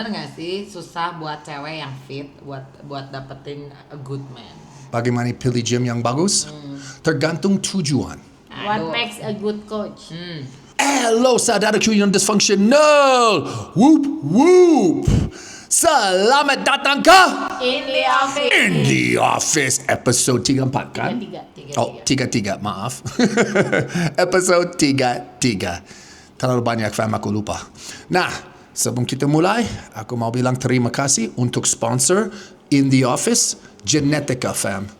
Bener nggak sih susah buat cewek yang fit buat dapetin a good man? Bagaimana pilih gym yang bagus? Tergantung tujuan. What Aduh. makes a good coach? Hello saudaraku yang dysfunctional. Whoop whoop. Selamat datang ke In the office. In the Office episode 34 kan? Tiga. Oh, 33, maaf. Episode 33. Terlalu banyak fam, aku lupa. Nah, sebelum kita mulai, aku mau bilang terima kasih untuk sponsor In the Office, Genetica fam.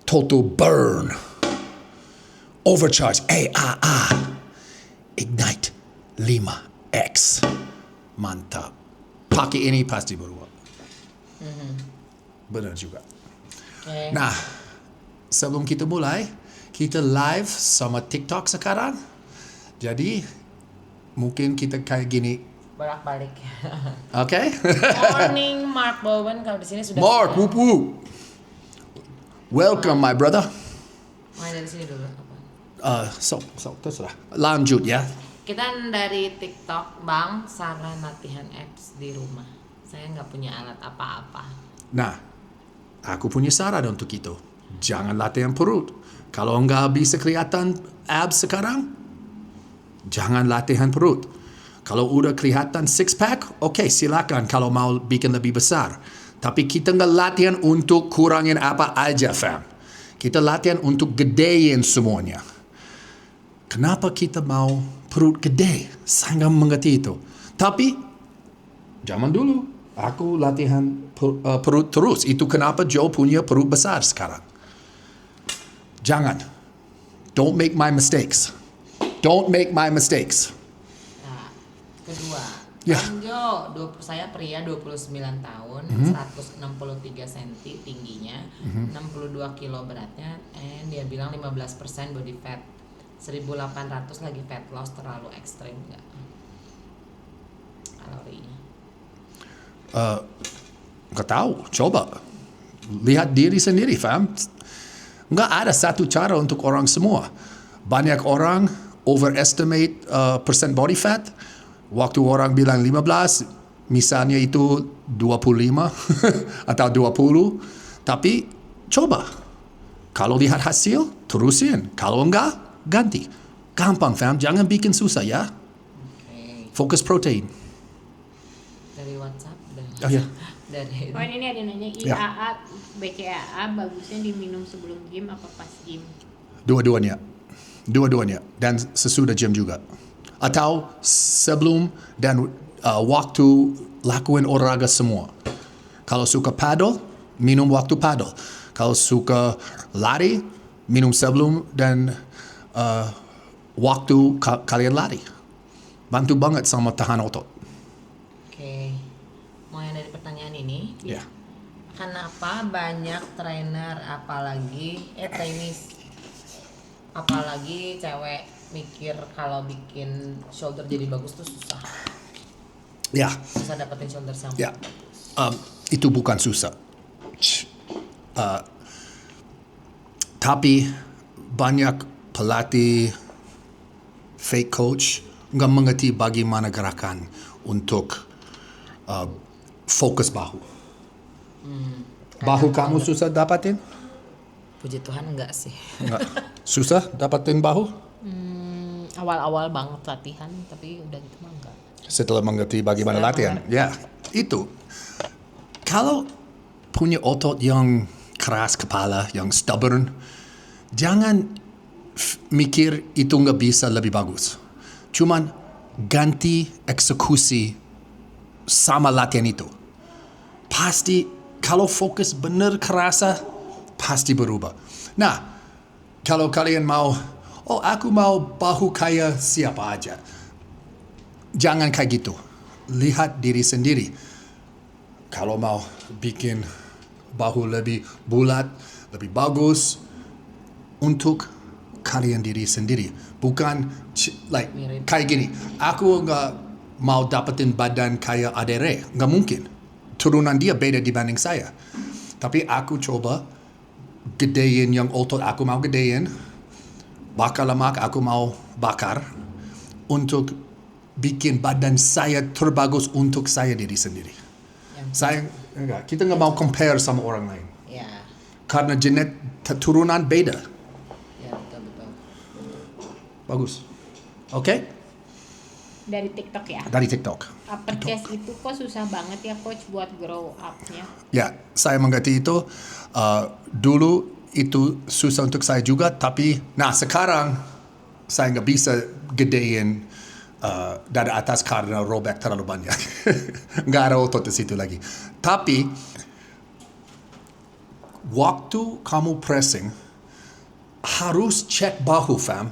Total Burn, Overcharge, AAA, Ignite 5X. Mantap. Pakai ini pasti berubah. Benar juga. Okay. Nah, sebelum kita mulai, kita live sama TikTok sekarang. Jadi, mungkin kita kayak gini. Bolak-balik. Okay? Morning Mark Bowen, kalau di sini sudah. Mark, whoop whoop. Welcome, my brother. Mulai dari sini dulu. Apa? So, terserah. Lanjut ya. Kita dari TikTok, Bang, saran latihan abs di rumah. Saya nggak punya alat apa-apa. Nah, aku punya saran untuk itu. Jangan latihan perut. Kalau enggak bisa kelihatan abs sekarang, jangan latihan perut. Kalau udah kelihatan six pack, oke, silakan kalau mau bikin lebih besar. Tapi kita nggak latihan untuk kurangin apa aja, fam. Kita latihan untuk gedein semuanya. Kenapa kita mau perut gede? Saya nggak mengerti itu. Tapi, zaman dulu, aku latihan perut terus. Itu kenapa Joe punya perut besar sekarang. Jangan. Don't make my mistakes. Don't make my mistakes. Nah, kedua, Ya. Bang Jo, saya pria 29 tahun, 163 cm tingginya, 62 kilo beratnya, and dia bilang 15% body fat. 1800 lagi fat loss, terlalu ekstrim nggak kalorinya? Nggak tahu. Coba. Lihat diri sendiri, fam. Nggak ada satu cara untuk orang semua. Banyak orang overestimate percent body fat. Waktu orang bilang 15, misalnya itu 25 atau 20. Tapi coba. Kalau lihat hasil, terusin. Kalau enggak, ganti. Gampang, fam. Jangan bikin susah ya. Oke. Fokus protein. Dari WhatsApp dan Oh ya. dari Oh ini ada nanya Ya. IAA, BCAA bagusnya diminum sebelum gym apa pas gym? Dua-duanya. Dan sesudah gym juga. Atau sebelum dan waktu lakuin olahraga semua. Kalau suka paddle, minum waktu paddle. Kalau suka lari, minum sebelum dan waktu kalian lari. Bantu banget sama tahan otot. Oke. Mau yang dari pertanyaan ini? Ya. Kenapa banyak trainer trainees apalagi cewek mikir kalau bikin shoulder jadi bagus tuh susah. Ya. Susah dapetin shoulder yang Ya. Itu bukan susah. Tapi banyak pelatih fake coach nggak mengerti bagaimana gerakan untuk fokus bahu. Bahu kamu susah dapatin? Puji Tuhan enggak sih. Nggak. Susah dapatin bahu? Awal-awal banget latihan tapi udah gitu mah enggak. Setelah mengerti bagaimana Setelah latihan. Ya, itu. Kalau punya otot yang keras kepala, yang stubborn, jangan mikir itu nggak bisa lebih bagus. Cuman ganti eksekusi sama latihan itu. Pasti kalau fokus bener kerasa, pasti berubah. Nah, kalau kalian mau, aku mau bahu kayak siapa aja. Jangan kayak gitu. Lihat diri sendiri. Kalau mau bikin bahu lebih bulat, lebih bagus, untuk kalian diri sendiri. Bukan Mirip. kayak gini. Aku nggak mau dapetin badan kayak Adere. Nggak mungkin. Turunan dia beda dibanding saya. Tapi aku coba gedein yang otot aku mau gedein. Bakar lemak aku mau bakar. Untuk bikin badan saya terbagus untuk saya diri sendiri. Kita nggak mau compare sama orang lain. Ya, Karena turunan beda. ya betul. Bagus. Oke? Dari TikTok ya. Dari TikTok. Upper chest itu kok susah banget ya coach buat grow up-nya. Ya, saya mengerti itu. Dulu itu susah untuk saya juga, tapi sekarang saya nggak bisa gedein dari atas karena robek terlalu banyak. Nggak ada otot di situ lagi. Tapi waktu kamu pressing harus cek bahu, fam.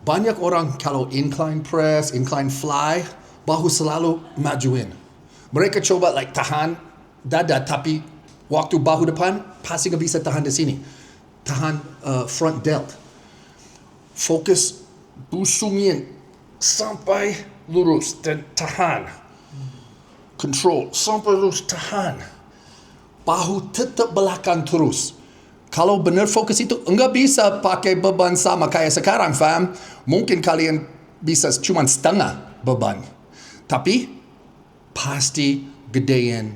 Banyak orang kalau incline press, incline fly, bahu selalu majuin. Mereka coba tahan dada, tapi waktu bahu depan pasti nggak bisa tahan di sini. Tahan front delt. Fokus busungin sampai lurus dan tahan. Control sampai lurus, tahan. Bahu tetap belakang terus. Kalau benar fokus itu, enggak bisa pakai beban sama kayak sekarang, fam. Mungkin kalian bisa cuma setengah beban. Tapi, pasti gedein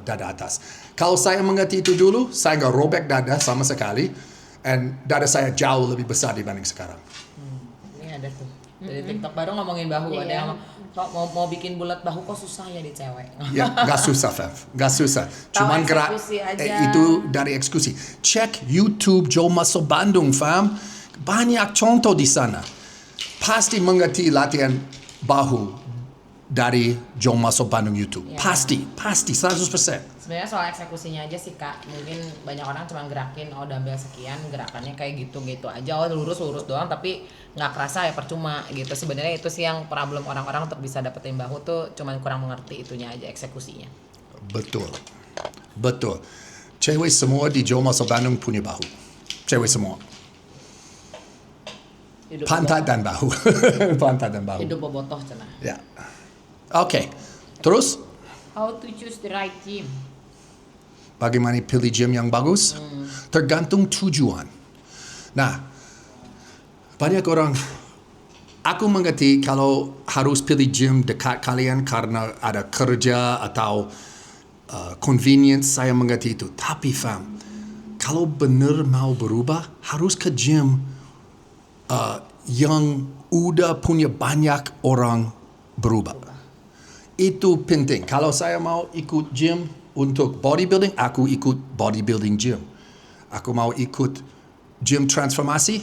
dada atas. Kalau saya mengerti itu dulu, saya nggak robek dada sama sekali. And dada saya jauh lebih besar dibanding sekarang. Ini ada tuh. Dari TikTok baru ngomongin bahu. Ada yang mau bikin bulat bahu kok susah ya di cewek. Ya, nggak susah, Fev. Nggak susah. Cuman gerak aja. itu dari eksekusi. Cek YouTube Joe Muscle Bandung, fam. Banyak contoh di sana. Pasti mengerti latihan bahu dari Joe Muscle Bandung YouTube. Ya. Pasti 100%. Sebenarnya soal eksekusinya aja sih kak, mungkin banyak orang cuma gerakin dumbbell sekian, gerakannya kayak gitu aja, lurus doang, tapi nggak kerasa ya percuma gitu. Sebenarnya itu sih yang problem orang-orang untuk bisa dapetin bahu tuh, cuman kurang mengerti itunya aja, eksekusinya. Betul. Cewek semua di Joe Muscle Bandung punya bahu. Cewek semua. Pantat dan bahu. Pantat dan bahu. Hidup bobotoh cenah. Ya. Oke. Terus? How to choose the right gym? Bagaimana pilih gym yang bagus? Tergantung tujuan. Nah, banyak orang, aku mengerti kalau harus pilih gym dekat kalian karena ada kerja atau convenience, saya mengerti itu. Tapi fam, kalau benar mau berubah, harus ke gym yang udah punya banyak orang berubah. Itu penting. Kalau saya mau ikut gym untuk bodybuilding, aku ikut bodybuilding gym. Aku mau ikut gym transformasi,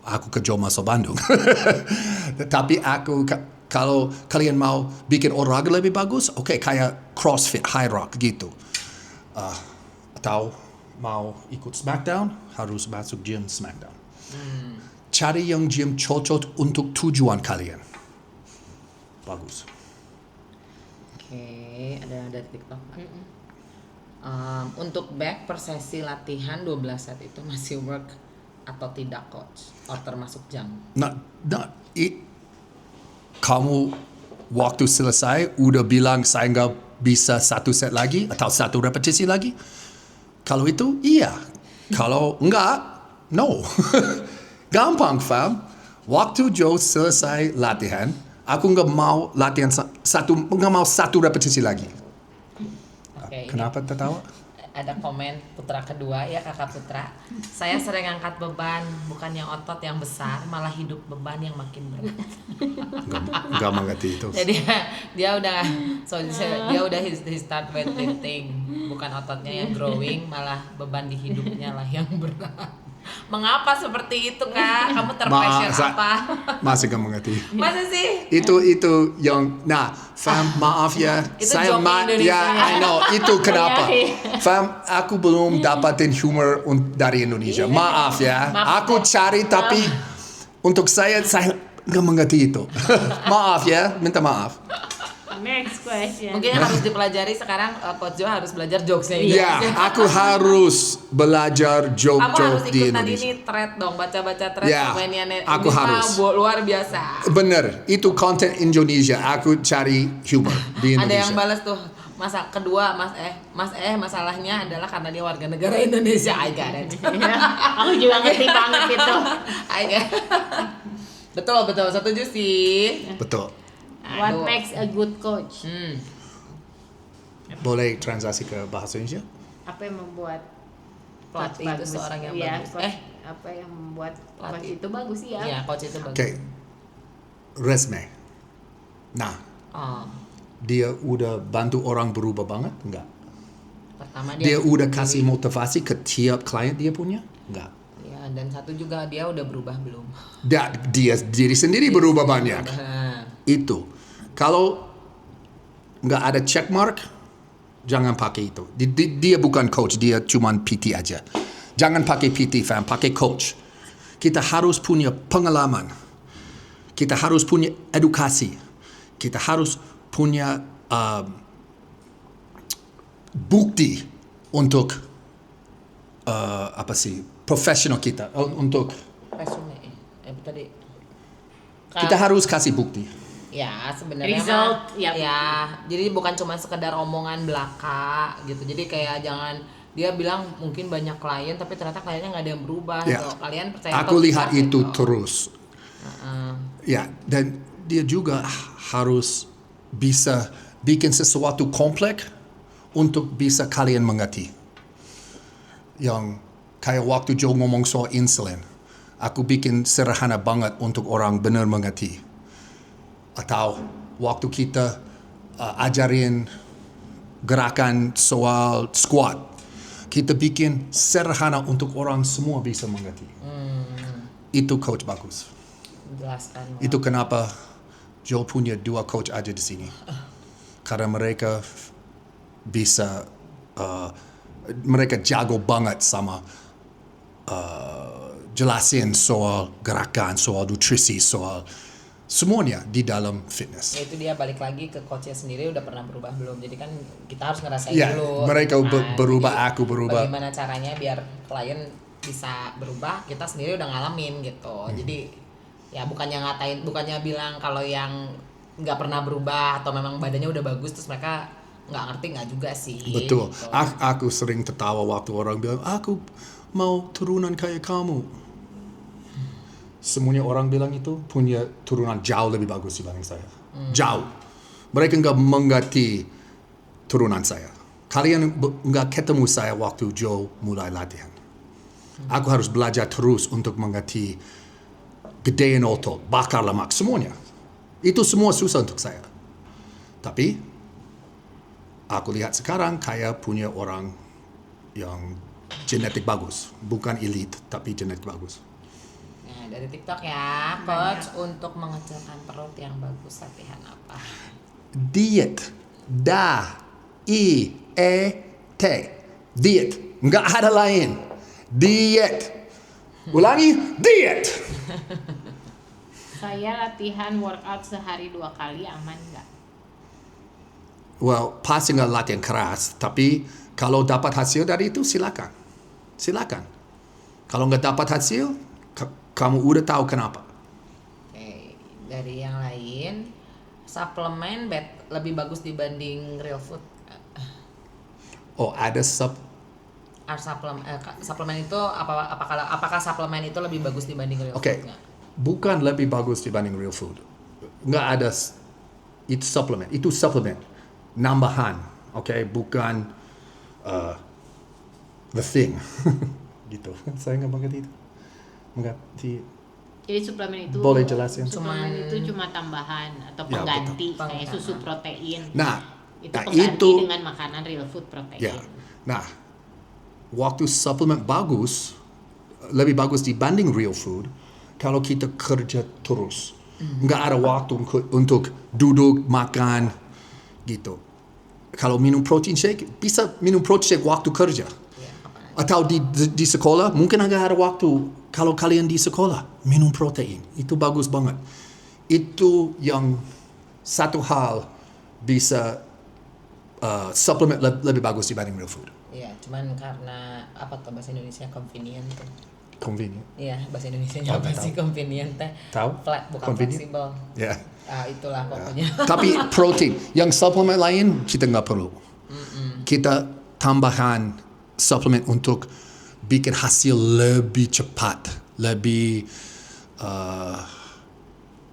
aku ke Joe Muscle Bandung. Tapi kalau kalian mau bikin olahraga lebih bagus, kayak CrossFit, High Rock gitu. Atau mau ikut Smackdown, harus masuk gym Smackdown. Cari yang gym cocok untuk tujuan kalian. Bagus. Oke, ada dari TikTok. Untuk back per sesi latihan 12 set itu masih work atau tidak coach? Or termasuk jam? Kamu waktu selesai udah bilang saya nggak bisa satu set lagi atau satu repetisi lagi? Kalau itu iya. Kalau enggak, no. Gampang, fam. Waktu Joe selesai latihan, aku nggak mau latihan nggak mau satu repetisi lagi. Kenapa tertawa? Ada komen putra kedua ya, kakak Putra. Saya sering angkat beban, bukan yang otot yang besar, malah hidup beban yang makin berat. Nggak mengerti itu. Jadi dia udah he start weightlifting, bukan ototnya yang growing, malah beban di hidupnya lah yang berat. Mengapa seperti itu kak? Kamu terpressure apa? Masih gak mengerti. Masa sih? Itu yang, fam, maaf ya. Itu saya I know, itu kenapa. Fam, aku belum dapatin humor dari Indonesia. Maaf ya. Aku cari tapi untuk saya gak mengerti itu. Maaf ya, minta maaf. Next question. Mungkin yang harus dipelajari sekarang, Coach Joe harus belajar jokesnya. Ya, aku harus belajar joke-joke di Indonesia. Kamu harus ikutan ini thread dong, baca-baca thread. Ya, aku harus. Luar biasa. Bener, itu konten Indonesia. Aku cari humor di Indonesia. Ada yang balas tuh, masalahnya adalah karena dia warga negara Indonesia. I got it. Aku juga ngerti banget itu. Betul, setuju sih. Betul. What Aduh. makes a good coach? Boleh translasi ke bahasa Indonesia? Apa yang membuat Pelatih coach itu bagus? seorang yang Iya, bagus. coach, apa yang membuat coach Pelatih. itu bagus ya? Iya, coach itu bagus. Oke. Resume. Nah, Oh, dia udah bantu orang berubah banget? Enggak. pertama Dia udah diri. kasih motivasi ke tiap klien dia punya? Enggak. Ya, dan satu juga dia udah berubah belum? Dia diri sendiri berubah banyak. Nah, Itu. Kalau nggak ada check mark, jangan pakai itu. Dia bukan coach, dia cuman PT aja. Jangan pakai PT, fam, pakai coach. Kita harus punya pengalaman. Kita harus punya edukasi. Kita harus punya bukti untuk profesional kita untuk resume. Tadi. kita harus kasih bukti. Ya, sebenarnya Result, mah, ya. ya. Jadi bukan cuma sekedar omongan belaka gitu. Jadi kayak jangan dia bilang mungkin banyak klien tapi ternyata kliennya nggak ada yang berubah Ya. gitu. Kalian percaya Aku atau lihat tidak, itu gitu. terus. Ya, dan dia juga harus bisa bikin sesuatu kompleks untuk bisa kalian mengerti. Yang kayak waktu Joe ngomong soal insulin, aku bikin sederhana banget untuk orang benar mengerti. Atau waktu kita ajarin gerakan soal squat, kita bikin sederhana untuk orang semua bisa mengerti. Itu coach bagus. Jelaskan. Itu kenapa Joe punya 2 coach aja di sini. Karena mereka bisa, mereka jago banget sama jelasin soal gerakan, soal nutrisi, soal semuanya di dalam fitness. Ya itu dia balik lagi ke coachnya sendiri udah pernah berubah belum. Jadi kan kita harus ngerasain Ya, dulu. mereka gitu berubah, Jadi, aku berubah. Bagaimana caranya biar klien bisa berubah, kita sendiri udah ngalamin gitu. Jadi ya bukannya bilang kalau yang nggak pernah berubah atau memang badannya udah bagus terus mereka nggak ngerti, nggak juga sih. Betul. Gitu. Aku sering tertawa waktu orang bilang, aku mau turunan kayak kamu. Semuanya orang bilang itu punya turunan jauh lebih bagus dibanding saya. Jauh. Mereka nggak mengerti turunan saya. Kalian nggak ketemu saya waktu Joe mulai latihan. Aku harus belajar terus untuk mengerti gedein otot, bakar lemak, semuanya. Itu semua susah untuk saya. Tapi aku lihat sekarang kayak punya orang yang genetik bagus. Bukan elite, tapi genetik bagus. Nah, dari TikTok ya, coach untuk mengecilkan perut yang bagus latihan apa? Diet. D-I-E-T. Diet. Nggak ada lain. Diet. Ulangi, diet. Saya latihan workout sehari 2 kali aman nggak? Well, pasti nggak latihan keras. Tapi kalau dapat hasil dari itu, silakan. Silakan. Kalau nggak dapat hasil, kamu udah tahu kenapa. Oke, dari yang lain, suplemen lebih bagus dibanding real food. Oh, ada Suplemen itu apakah suplemen itu lebih bagus dibanding real Oke, food? Nggak? bukan lebih bagus dibanding real food. Nggak ada, itu supplement, nambahan, oke, bukan the thing, gitu. Saya nggak mengerti. Jadi suplemen itu Boleh jelasin? Suplemen itu cuma tambahan atau Ya, pengganti betul. kayak susu protein. Nah, itu nah, pengganti itu, dengan makanan real food protein. ya, nah, waktu suplemen bagus, lebih bagus dibanding real food, kalau kita kerja terus, nggak ada waktu untuk duduk makan, gitu. Kalau minum protein shake, bisa minum protein shake waktu kerja. Ya, kapan aja. Atau di sekolah, mungkin nggak ada waktu. Kalau kalian di sekolah, minum protein. Itu bagus banget. Itu yang satu hal bisa suplemen lebih bagus dibanding real food. Iya, cuman karena apa tuh bahasa Indonesia convenient tuh. Convenient. Iya, bahasa Indonesia Oh, apa nggak sih convenient teh? Tahu? Bukan Convenient? fleksibel. Ya. Itulah pokoknya. Tapi protein, yang suplemen lain kita nggak perlu. Kita tambahan suplemen untuk bikin hasil lebih cepat, lebih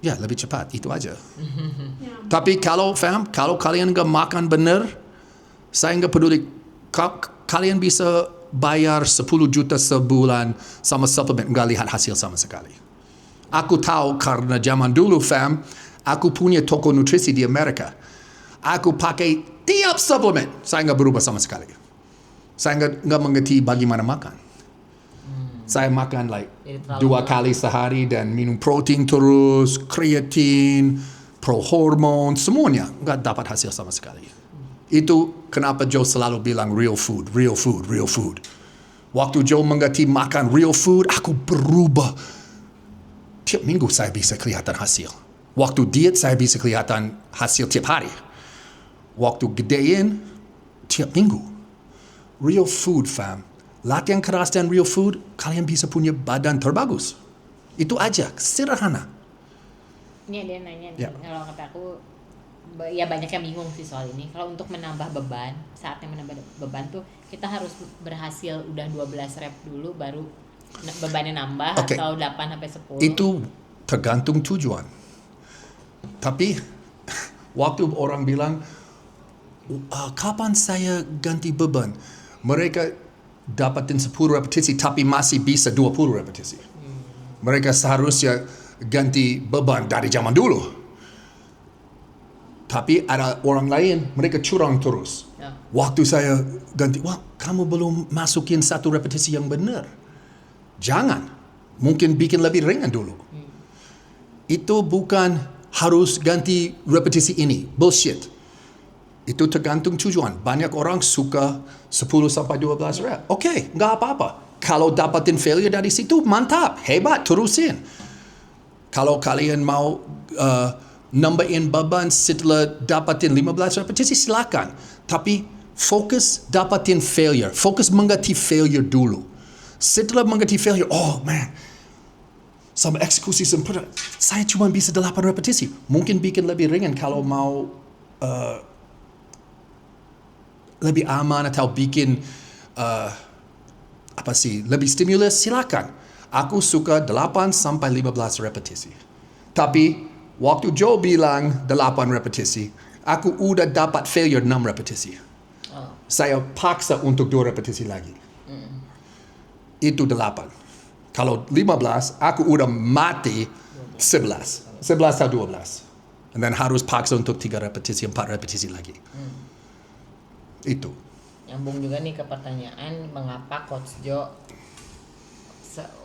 Ya, lebih cepat. Itu aja. Tapi kalau kalian nggak makan benar, saya nggak peduli. Kalian bisa bayar 10 juta sebulan sama suplemen, nggak lihat hasil sama sekali. Aku tahu karena zaman dulu, fam, aku punya toko nutrisi di Amerika. Aku pakai tiap suplemen, saya nggak berubah sama sekali. Saya nggak mengerti bagaimana makan. Saya makan Jadi terlalu 2 kali sehari dan minum protein terus, kreatin, prohormon, semuanya nggak dapat hasil sama sekali. Itu kenapa Joe selalu bilang real food, real food, real food. Waktu Joe mengerti makan real food, aku berubah. Tiap minggu saya bisa kelihatan hasil. Waktu diet saya bisa kelihatan hasil tiap hari. Waktu gedein, tiap minggu. Real food, fam. Latihan keras dan real food, kalian bisa punya badan terbagus. Itu aja, sederhana. Ini ada yang nanya nih, Ya. kalau kata aku, ya banyak yang bingung sih soal ini. Kalau untuk menambah beban, saatnya menambah beban tuh kita harus berhasil udah 12 rep dulu baru bebannya nambah, Oke. atau 8 sampai 10. Itu tergantung tujuan. Tapi waktu orang bilang, kapan saya ganti beban? Mereka dapatin 10 repetisi tapi masih bisa 20 repetisi. Mereka seharusnya ganti beban dari zaman dulu. Tapi ada orang lain, mereka curang terus. Ya. Waktu saya ganti, wah kamu belum masukin 1 repetisi yang benar. Jangan. Mungkin bikin lebih ringan dulu. Itu bukan harus ganti repetisi ini. Bullshit. Itu tergantung tujuan. Banyak orang suka 10 sampai 12 rep. Oke, nggak apa-apa. Kalau dapatin failure dari situ, mantap. Hebat, terusin. Kalau kalian mau nambahin beban setelah dapatin 15 repetisi, silakan. Tapi fokus dapatin failure. Fokus mengerti failure dulu. Setelah mengerti failure, oh man, sama eksekusi sempurna, saya cuma bisa 8 repetisi. Mungkin bikin lebih ringan kalau mau lebih aman atau bikin lebih stimulus, silakan. Aku suka 8 sampai 15 repetisi. Tapi waktu Joe bilang 8 repetisi, aku udah dapat failure 6 repetisi. Saya paksa untuk 2 repetisi lagi. Itu 8. Kalau 15, aku udah mati 11. 11 atau 12. Dan harus paksa untuk 3 repetisi, 4 repetisi lagi. Itu. Nyambung juga nih ke pertanyaan mengapa Coach Joe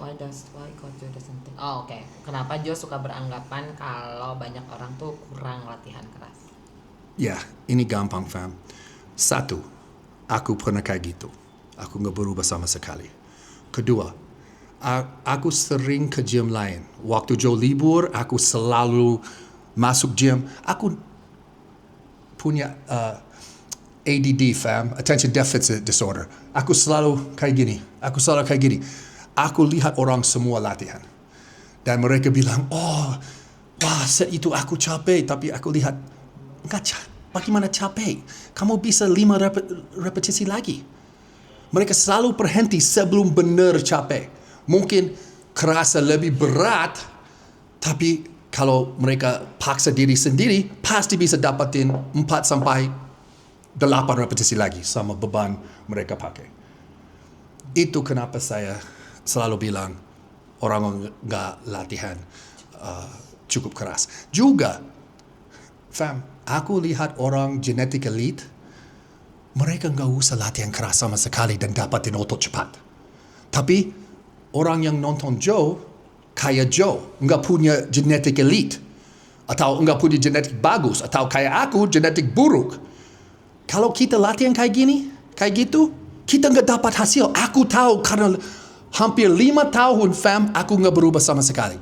why Coach Joe doesn't think. Oh, oke. Kenapa Joe suka beranggapan kalau banyak orang tuh kurang latihan keras? Ya, ini gampang, fam. 1, aku pernah kayak gitu. Aku nggak berubah sama sekali. Kedua, aku sering ke gym lain. Waktu Joe libur, aku selalu masuk gym. Aku punya ADD, fam, attention deficit disorder. Aku selalu kayak gini. Aku lihat orang semua latihan. Dan mereka bilang, wah, set itu aku capek. Tapi aku lihat, bagaimana capek? Kamu bisa 5 repetisi lagi. Mereka selalu berhenti sebelum benar capek. Mungkin kerasa lebih berat, tapi kalau mereka paksa diri sendiri, pasti bisa dapatin 4 sampai 8 repetisi lagi sama beban mereka pakai. Itu kenapa saya selalu bilang orang nggak latihan cukup keras. Juga, fam, aku lihat orang genetic elite, mereka nggak usah latihan keras sama sekali dan dapatin otot cepat. Tapi orang yang nonton Joe, kayak Joe, nggak punya genetic elite, atau nggak punya genetik bagus, atau kayak aku genetik buruk. Kalau kita latihan kayak gini, kayak gitu, kita nggak dapat hasil. Aku tahu karena hampir 5 tahun, fam, aku nggak berubah sama sekali.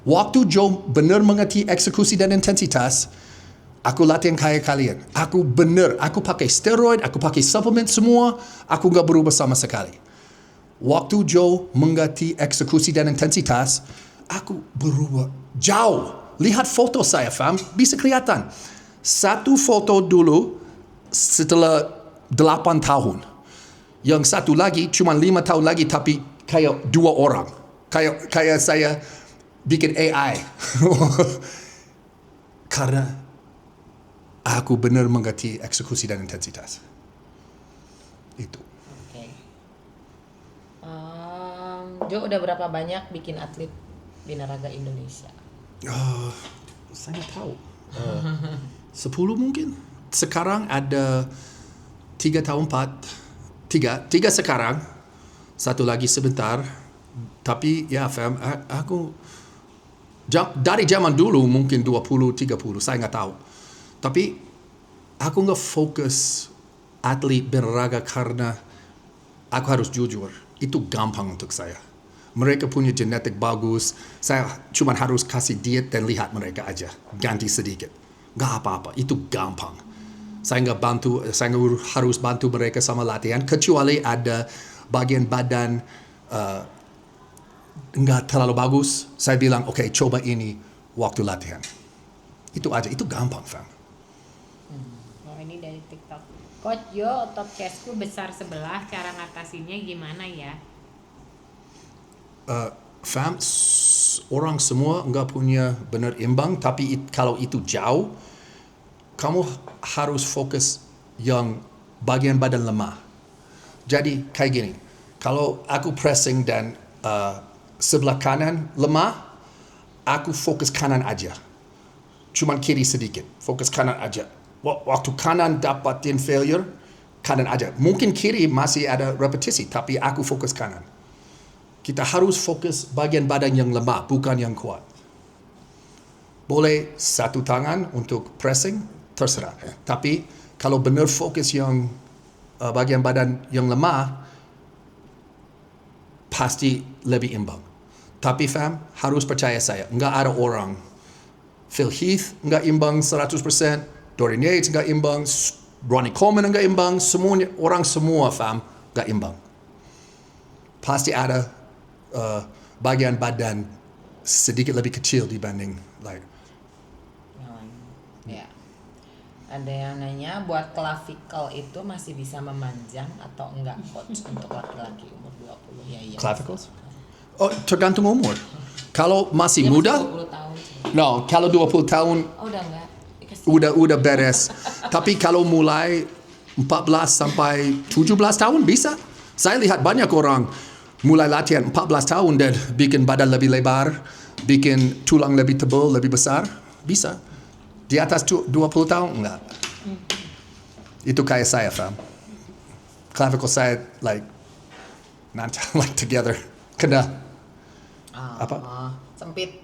Waktu Joe benar mengerti eksekusi dan intensitas, aku latihan kayak kalian. Aku pakai steroid, aku pakai suplemen semua, aku nggak berubah sama sekali. Waktu Joe mengerti eksekusi dan intensitas, aku berubah jauh. Lihat foto saya, fam, bisa kelihatan. 1 foto dulu setelah 8 tahun. Yang satu lagi cuma 5 tahun lagi tapi kayak 2 orang. Kayak saya bikin AI. Karena aku benar mengerti eksekusi dan intensitas. Itu. Oke. Jo udah berapa banyak bikin atlet binaraga Indonesia? Saya nggak tahu. 10 mungkin. Sekarang ada 3 tahun 4. 3 sekarang. Satu lagi sebentar. Tapi ya fam, aku dari zaman dulu mungkin 20-30, saya nggak tahu. Tapi aku nggak fokus atlet berolahraga karena aku harus jujur, itu gampang untuk saya. Mereka punya genetik bagus, saya cuma harus kasih diet dan lihat mereka aja, ganti sedikit. Nggak apa-apa, itu gampang. Saya nggak harus bantu mereka sama latihan, kecuali ada bagian badan nggak terlalu bagus, saya bilang, oke, coba ini waktu latihan. Itu aja, itu gampang, fam. Oh, ini dari TikTok. Coach Jo, otot chestku besar sebelah, cara ngatasinnya gimana ya? Fam, orang semua nggak punya benar imbang, tapi kalau itu jauh, kamu harus fokus yang bagian badan lemah. Jadi kayak gini, kalau aku pressing dan sebelah kanan lemah, aku fokus kanan aja. Cuman kiri sedikit, fokus kanan aja. Waktu kanan dapatin failure, kanan aja. Mungkin kiri masih ada repetisi, tapi aku fokus kanan. Kita harus fokus bagian badan yang lemah, bukan yang kuat. Boleh satu tangan untuk pressing, terserah. Tapi kalau benar fokus yang bagian badan yang lemah, pasti lebih imbang. Tapi fam, harus percaya saya, nggak ada orang. Phil Heath nggak imbang 100%, Dorian Yates nggak imbang, Ronnie Coleman nggak imbang, semuanya, orang semua fam nggak imbang. Pasti ada bagian badan sedikit lebih kecil dibanding lain. Ya. Ada yang nanya, buat clavicle itu masih bisa memanjang atau enggak coach untuk laki-laki umur 20? Ya, iya. Clavicles? Oh, tergantung umur. Kalau masih Dia muda, masih 20 tahun. no, kalau 20 tahun Oh, udah enggak. Dikasih. udah beres. Tapi kalau mulai 14 sampai 17 tahun bisa. Saya lihat banyak orang mulai latihan 14 tahun dan bikin badan lebih lebar, bikin tulang lebih tebal, lebih besar. Bisa. Di atas 20 tahun enggak. Itu kayak saya, fam. Clavicle saya not together. Kena apa? Sempit.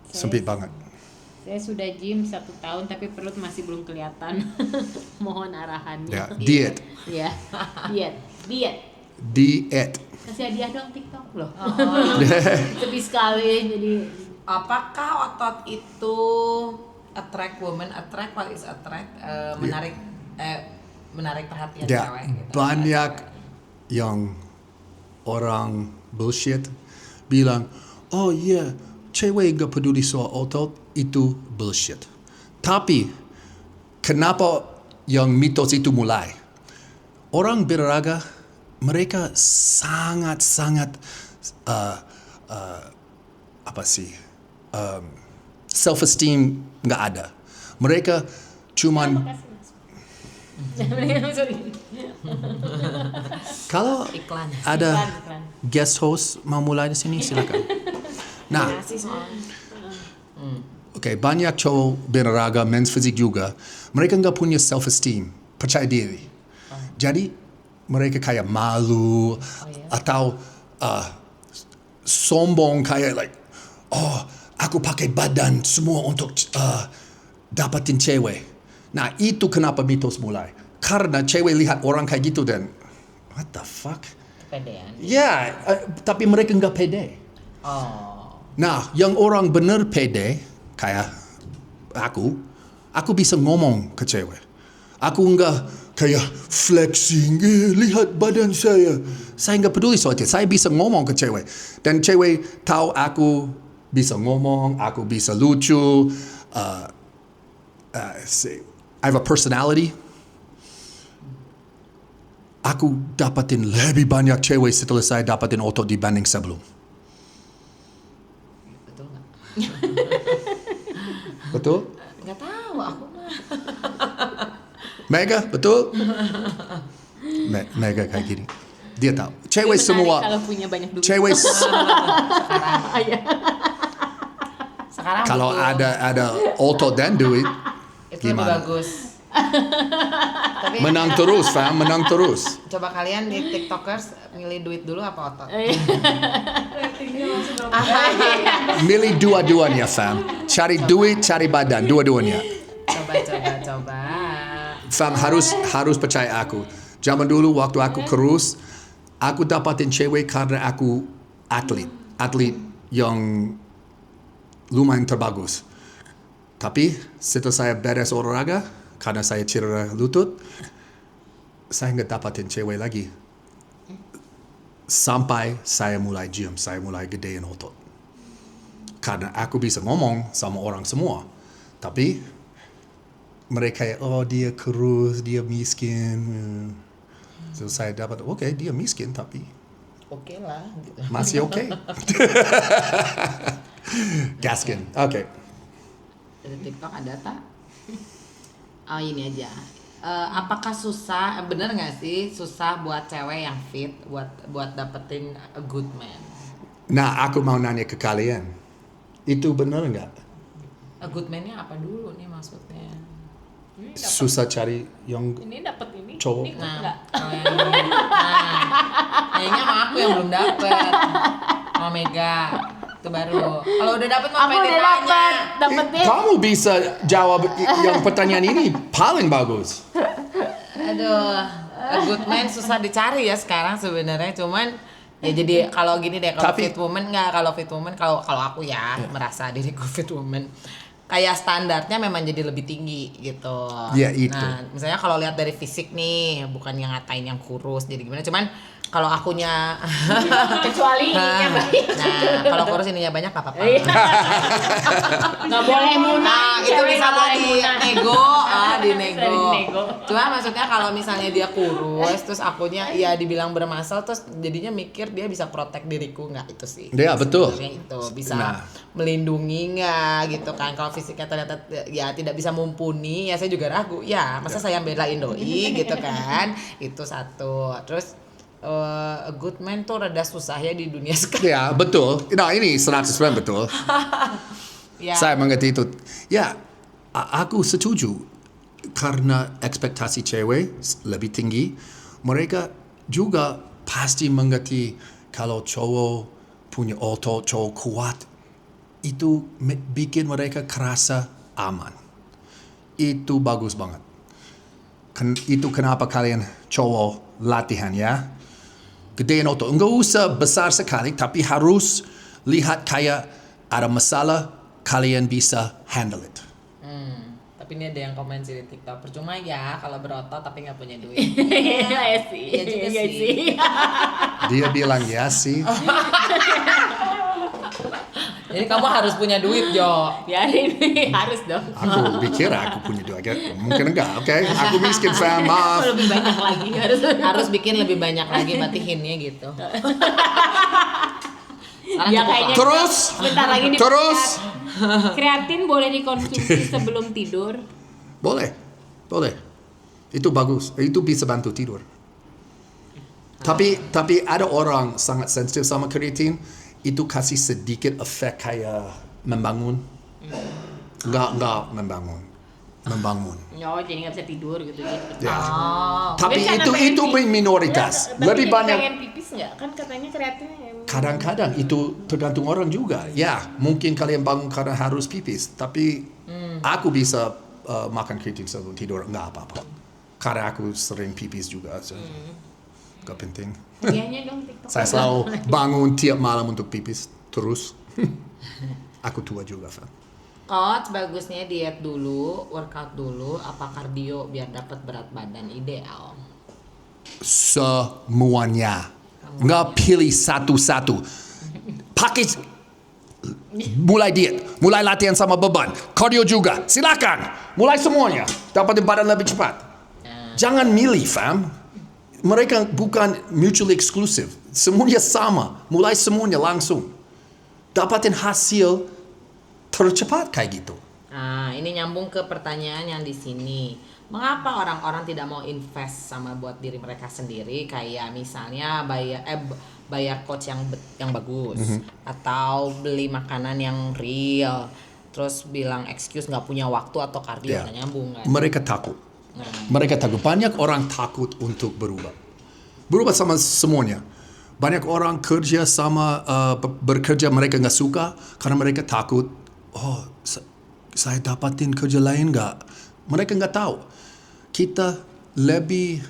Sempit banget. Saya sudah gym 1 tahun tapi perut masih belum kelihatan. Mohon arahannya. Ya, diet. Iya. Diet. Diet. Kasih hadiah dong TikTok loh. Lebih sekali jadi. Apakah otot itu attract woman? What is attract? Menarik perhatian Ya, cewek gitu. banyak yang orang bullshit bilang, oh iya, cewek gak peduli soal otot, itu bullshit. Tapi, kenapa yang mitos itu mulai? Orang berolahraga, mereka sangat-sangat self-esteem gak ada. Mereka cuman Sorry. kalau Iklan. ada Iklan. guest host mau mulai di sini silakan. Nah, oke, banyak cowok berolahraga, men's physique juga, mereka nggak punya self esteem, percaya diri. Jadi mereka kayak malu atau sombong kayak oh, aku pakai badan semua untuk dapatin cewek. Nah, itu kenapa mitos mulai. Karena cewek lihat orang kayak gitu dan what the fuck? Kepedean. Ya, tapi mereka nggak pede. Oh. Nah, yang orang bener pede, kayak aku bisa ngomong ke cewek. Aku nggak kayak flexing, lihat badan saya. Saya nggak peduli soal itu, saya bisa ngomong ke cewek. Dan cewek tahu aku bisa ngomong, aku bisa lucu. I have a personality. Aku dapatin lebih banyak cewek setelah saya dapatin otot dibanding sebelum. Betul nggak? Betul? Nggak tahu aku mah. Mega, betul? Mega kayak gini. Dia tahu. Cewek Menarik semua. kalau punya banyak duit. Cewek Sekarang kalau betul. ada otot dan duit, Itu lebih gimana? bagus. Tapi menang terus, fam, menang terus. coba kalian di TikTokers milih duit dulu apa otot? Milih dua-duanya, fam. Cari duit, cari badan, dua-duanya. Coba. Fam, harus percaya aku. Zaman dulu waktu aku kurus, aku dapatin cewek karena aku atlet yang lumayan terbagus. Tapi setelah saya beres olahraga, karena saya cedera lutut, saya nggak dapatin cewek lagi. Sampai saya mulai gym, saya mulai gedein otot. Karena aku bisa ngomong sama orang semua. Tapi mereka, oh dia kurus, dia miskin. So saya dapat, oke, dia miskin tapi Oke lah gitu. masih oke. Gaskin, oke. Dari TikTok ada tak? Oh ini aja. Apakah susah? Bener nggak sih susah buat cewek yang fit buat dapetin a good man? Nah, aku mau nanya ke kalian. Itu benar nggak? A good man-nya apa dulu nih maksudnya? Susah cari yang Ini dapat ini. Cowok. Ini Nah, enggak. kalau yang ini, kayaknya sama aku yang belum dapet. Sama Mega itu baru. Kalau udah dapet mau Aku pengen udah tanya. dapetnya. kamu bisa jawab yang pertanyaan ini paling bagus. Aduh, a good man susah dicari ya sekarang sebenarnya. Cuman ya jadi kalau gini deh, kalau Tapi- fit woman nggak, kalau aku ya merasa diriku fit woman. Kayak standarnya memang jadi lebih tinggi gitu. Ya, itu. Nah, misalnya kalau lihat dari fisik nih, bukan yang ngatain yang kurus jadi gimana. Cuman kalau akunya Kecuali ininya baik. nah, kalau kurus ininya banyak nggak apa-apa. Iya. Nggak boleh munah. Nah, itu Cewek bisa nggak lah boleh di munah. nego, di Bisa nego. dinego. Cuma maksudnya kalau misalnya dia kurus, terus akunya ya dibilang bermasal, terus jadinya mikir dia bisa protek diriku nggak, itu sih. Ya, betul. Sebenarnya itu bisa Nah. melindungi nggak gitu kan. Kalau fisiknya ternyata ya tidak bisa mumpuni, ya saya juga ragu. Ya, masa saya belain doi gitu kan. Itu satu. Terus a good man tuh rada susah ya di dunia sekarang. Ya, betul. Nah, ini 100% betul. Ya. Saya mengerti itu. Ya, aku setuju. Karena ekspektasi cewek lebih tinggi, mereka juga pasti mengerti kalau cowok punya otot, cowok kuat, itu bikin mereka kerasa aman. Itu bagus banget. Itu kenapa kalian cowok latihan ya. Gedein otot. Enggak usah besar sekali, tapi harus lihat kayak ada masalah, kalian bisa handle it. Tapi ini ada yang komen sih di TikTok, percuma ya kalau berotot tapi nggak punya duit. Iya sih. Iya juga Iya sih. Dia bilang ya sih. Jadi kamu harus punya duit, Jo. Biarin nih, harus dong. Aku pikir aku punya duit. Mungkin enggak, oke? Aku miskin, fam, maaf. Lebih banyak lagi harus. Harus bikin lebih banyak lagi batihinnya gitu. Sekarang Ya cukup kayaknya lah. Terus, bentar lagi terus. kreatin boleh dikonsumsi sebelum tidur. Boleh. Itu bagus. Itu bisa bantu tidur. Tapi ada orang sangat sensitif sama kreatin. Itu kasih sedikit efek kayak membangun. Enggak membangun. Oh, jadi nggak bisa tidur gitu ya. Ya. Oh, Tapi Mungkin karena itu pengen minoritas. Tapi Lebih jadi banyak. pengen pipis nggak? Kan katanya kreatin Kadang-kadang itu tergantung orang juga. Ya, mungkin kalian bangun karena harus pipis. Tapi aku bisa makan kreatin sebelum tidur. Enggak apa-apa. Karena aku sering pipis juga. So. Gak penting. Hadiahnya dong TikTok. Saya selalu bangun tiap malam untuk pipis. Terus. Aku tua juga, Fan. Coach, bagusnya diet dulu, workout dulu, apa kardio biar dapat berat badan ideal? Semuanya. Nggak pilih satu-satu. Pakai mulai diet, mulai latihan sama beban, cardio juga. Silakan, mulai semuanya. Dapatin badan lebih cepat. Jangan milih, fam. Mereka bukan mutually exclusive. Semuanya sama. Mulai semuanya langsung. Dapatin hasil tercepat kayak gitu. Nah, ini nyambung ke pertanyaan yang di sini. Mengapa orang-orang tidak mau invest sama buat diri mereka sendiri? Kayak misalnya bayar coach yang bagus, atau beli makanan yang real, terus bilang excuse nggak punya waktu atau kardio, Ya. nggak nyambung kan? Mereka takut. Nah, Mereka takut. Banyak orang takut untuk berubah. Berubah sama semuanya. Banyak orang kerja sama bekerja mereka nggak suka karena mereka takut. Oh, saya dapatin kerja lain nggak? Mereka nggak tahu. Kita lebih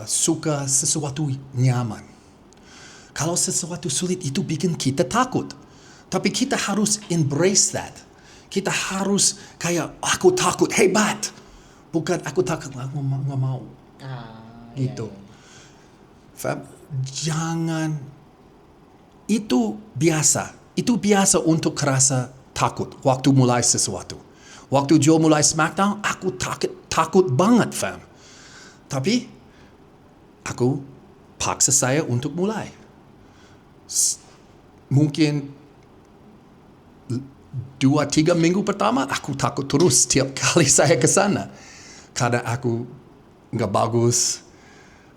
suka sesuatu nyaman. Kalau sesuatu sulit itu bikin kita takut. Tapi kita harus embrace that. Kita harus kayak aku takut hebat. Bukan aku takut aku nggak mau. iya, Gitu. iya. Fam, jangan itu biasa. Itu biasa untuk kerasa takut waktu mulai sesuatu. Waktu Joe mulai SmackDown, aku takut banget, fam. Tapi aku paksa saya untuk mulai. Mungkin 2-3 minggu pertama aku takut terus setiap kali saya ke sana. Karena aku nggak bagus,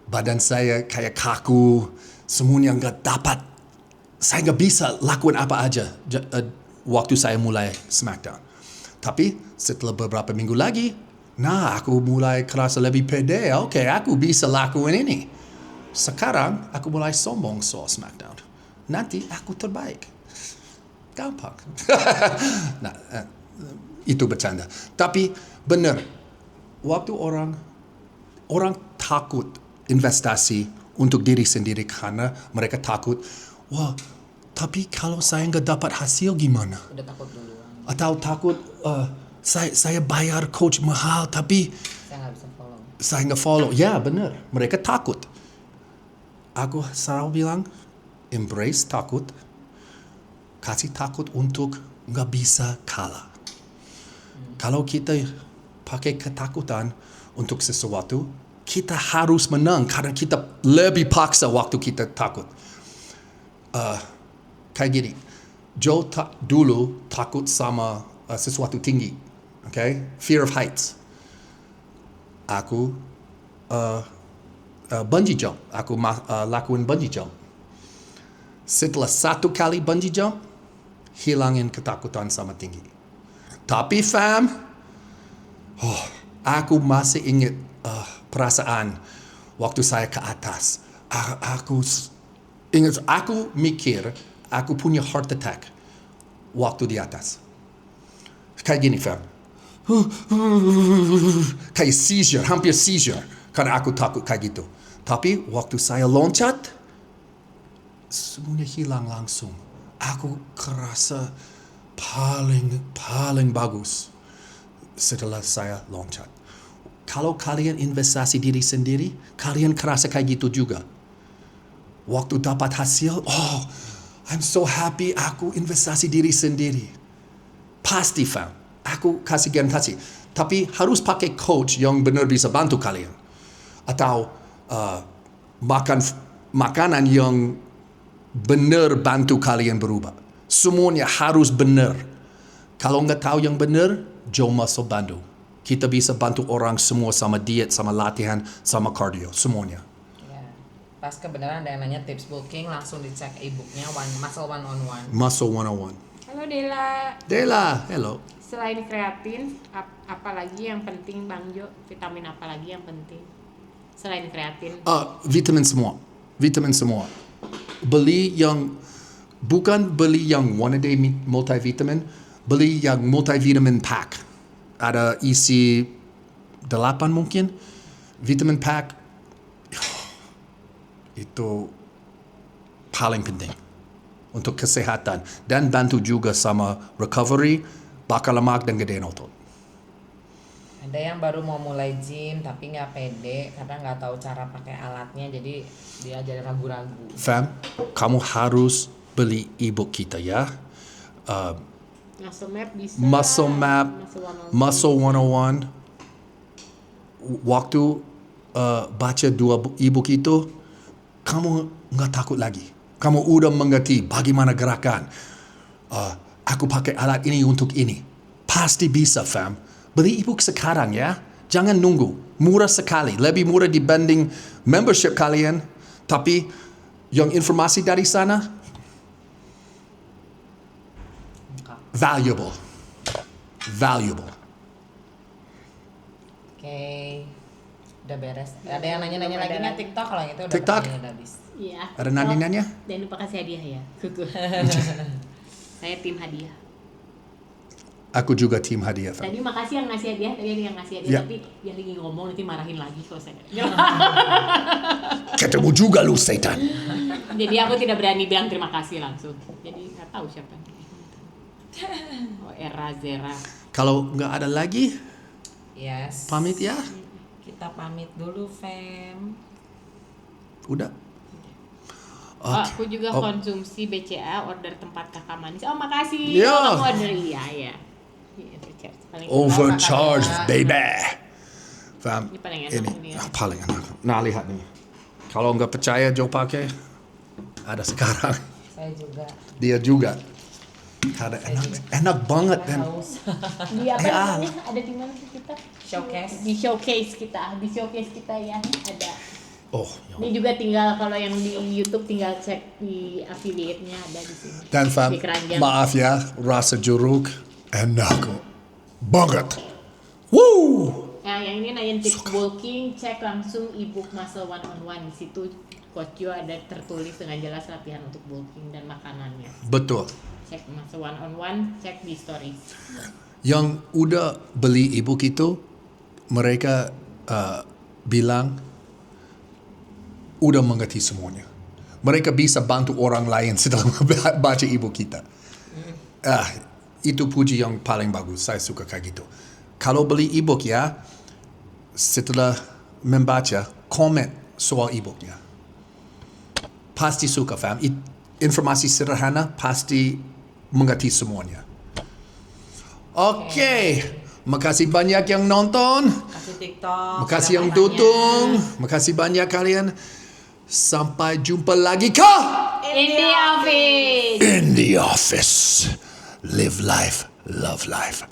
badan saya kayak kaku, semuanya nggak dapat. Saya nggak bisa lakukan apa aja waktu saya mulai SmackDown. Tapi setelah beberapa minggu lagi, aku mulai kerasa lebih pede. Oke, aku bisa lakukan ini. Sekarang aku mulai sombong soal SmackDown. Nanti aku terbaik. Gampang. Nah, itu bercanda. Tapi benar, waktu orang takut investasi untuk diri sendiri karena mereka takut, wah, tapi kalau saya nggak dapat hasil gimana? Udah takut duluan. Atau takut saya bayar coach mahal tapi Saya nggak bisa follow. saya nggak follow. Ya benar, mereka takut. Aku selalu bilang, embrace takut, kasih takut untuk nggak bisa kalah. Kalau kita pakai ketakutan untuk sesuatu, kita harus menang karena kita lebih paksa waktu kita takut. Kayak gini, Joe dulu takut sama sesuatu tinggi, okay? Fear of heights. Aku bungee jump, aku lakuin bungee jump. Setelah 1 kali bungee jump, hilangin ketakutan sama tinggi. Tapi fam, aku masih ingat perasaan waktu saya ke atas. Aku ingat, aku mikir aku punya heart attack waktu di atas. Kayak gini fam. Kayak seizure, hampir seizure. Karena aku takut kayak gitu. Tapi waktu saya loncat, semuanya hilang langsung. Aku kerasa paling bagus setelah saya loncat. Kalau kalian investasi diri sendiri, kalian kerasa kayak gitu juga. Waktu dapat hasil, I'm so happy aku investasi diri sendiri. Pasti fam, aku kasih garansi. Tapi harus pakai coach yang benar bisa bantu kalian. Atau makanan yang benar bantu kalian berubah. Semuanya harus benar. Kalau nggak tahu yang benar, Joe Muscle bantu. Kita bisa bantu orang semua sama diet, sama latihan, sama cardio, semuanya. Ya. Pas kebenaran ada yang nanya tips booking, langsung dicek e-booknya Muscle One on One. Muscle 101. Halo Dela, Dela, hello. selain kreatin, apa lagi yang penting Bang Jo? Vitamin apa lagi yang penting? Selain kreatin. Vitamin semua. Bukan beli yang one a day multivitamin, beli yang multivitamin pack. Ada isi 8 mungkin. Vitamin pack itu paling penting untuk kesehatan dan bantu juga sama recovery, bakar lemak dan gedein otot. Ada yang baru mau mulai gym tapi nggak pede karena nggak tahu cara pakai alatnya, jadi dia jadi ragu-ragu. Fam, kamu harus beli ebook kita ya. Muscle Map bisa. Muscle Map, Muscle 101. Waktu baca 2 ebook itu, kamu nggak takut lagi. Kamu udah mengerti bagaimana gerakan. Aku pakai alat ini untuk ini. Pasti bisa, fam. Beli e-book sekarang ya. Jangan nunggu. Murah sekali. Lebih murah dibanding membership kalian. Tapi yang informasi dari sana valuable. Oke. Udah beres. Ada yang nanya-nanya lagi nggak TikTok? Kalau yang itu udah TikTok? udah habis. Iya. Ada nanya-nanya? Jangan lupa kasih hadiah ya. Kuku. Saya tim hadiah. Aku juga tim hadiah, fam. Tadi makasih yang ngasih hadiah, tadi ada yang ngasih hadiah, Ya. tapi dia lagi ngomong nanti marahin lagi kalau saya. Ketemu juga lu, setan. Jadi aku tidak berani bilang terima kasih langsung. Jadi nggak tahu siapa. Oh, Era Zera. Kalau nggak ada lagi, Yes. pamit ya. Kita pamit dulu, Fem. Udah. Oh, Oke. aku juga Oh. konsumsi BCA order tempat kakak manis. Oh makasih. Ya. Oh, kamu order iya ya. Iya, Richard. Paling Overcharged, Makanya. baby. Fam, Ini paling enak ini ini ya. paling enak. Nah, lihat nih. Kalau nggak percaya Joe pakai, ada sekarang. Saya juga. Dia juga. Ada enak banget kan. Haus. Di apa Eh, namanya? Ada di mana sih kita? Showcase. Di showcase kita ya ada. Oh, Ini juga tinggal kalau yang di YouTube tinggal cek di affiliate-nya ada di sini. dan fam, Di keranjang. maaf ya, rasa jeruk enak banget. Woo! Nah, yang ini nanyain tips bulking, cek langsung ebook Muscle One on One. Di situ Coach Jo ada tertulis dengan jelas latihan untuk bulking dan makanannya. Betul. Cek Muscle One on One, cek di stories. Yang udah beli ebook itu, mereka bilang udah mengerti semuanya. Mereka bisa bantu orang lain setelah baca ebook kita. Itu puji yang paling bagus. Saya suka kayak gitu. Kalau beli ebook ya, setelah membaca, komen soal ebooknya. Pasti suka, fam. Informasi sederhana pasti mengerti semuanya. Oke. Makasih banyak yang nonton. Kasih TikTok. Makasih yang Ada tutung. Makasih banyak kalian. Sampai jumpa lagi kah? In the office. In the office. Live life, love life.